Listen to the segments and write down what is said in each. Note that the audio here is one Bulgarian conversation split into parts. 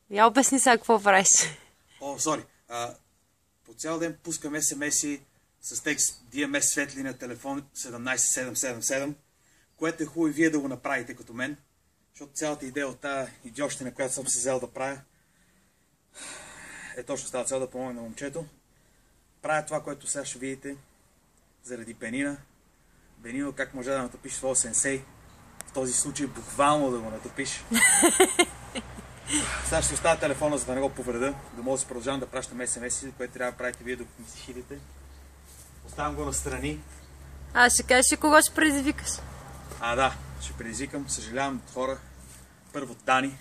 Я обясни сега какво правиш. Сори. По цял ден пускам смс-и с текст DMS светли на телефон 17777, което е хубаво и вие да го направите като мен, защото цялата идея от тази идиощина, която съм се взел да правя, е точно с тази цел да помогна на момчето. Правя това, което сега ще видите, заради Бенино. Бенино как може да натопиш своя сенсей, в този случай буквално да го натопиш. Сега ще оставя телефона, за да не го повреда, да мога да се продължавам да пращам смс-и, което трябва да правите вие, докато ми си хилите. Оставям го настрани. Ще кажеш и кого ще предизвикаш? Да, ще предизвикам. Съжалявам хора. Първо Дани.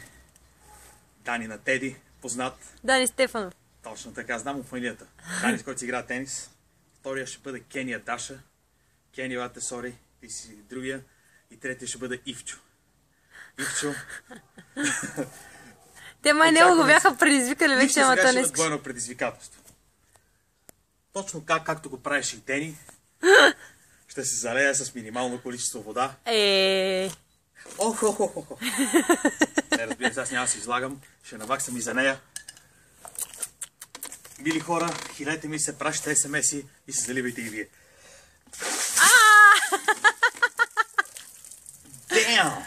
Дани на Теди, познат. Дани Стефанов. Точно така, знам му фамилията. Дани, с който си игра тенис. Втория ще бъде Кения Даша. Кени, лате, сори, ти си другия. И третия ще бъде Ивчо. Ивчо. Те май не го бяха предизвикали вече, ама то не искаш. Двойно предизвикателство. Точно както го правиш и Дени, ще се залея с минимално количество вода. Охо. Не, разбира се, аз няма да се излагам. Ще наваксам и за нея. Мили хора, хилете ми се, пращате смс-и и се заливайте и вие. Damn!